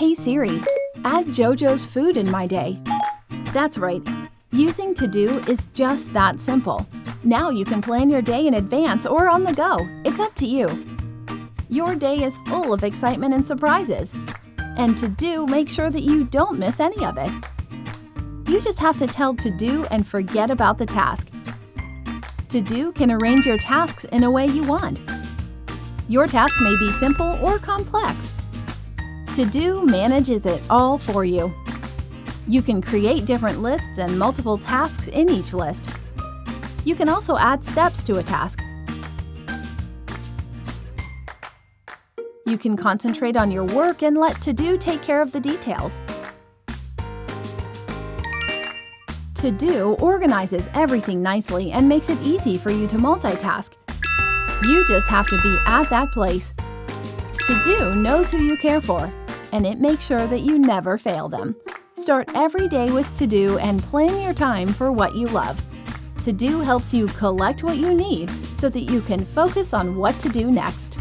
Hey Siri, add JoJo's food in my day. That's right. Using To Do is just that simple. Now you can plan your day in advance or on the go. It's up to you. Your day is full of excitement and surprises. And To Do makes sure that you don't miss any of it. You just have to tell To Do and forget about the task. To Do can arrange your tasks in a way you want. Your task may be simple or complex. To Do manages it all for you. You can create different lists and multiple tasks in each list. You can also add steps to a task. You can concentrate on your work and let To Do take care of the details. To Do organizes everything nicely and makes it easy for you to multitask. You just have to be at that place. To Do knows who you care for, and it makes sure that you never fail them. Start every day with To Do and plan your time for what you love. To Do helps you collect what you need so that you can focus on what to do next.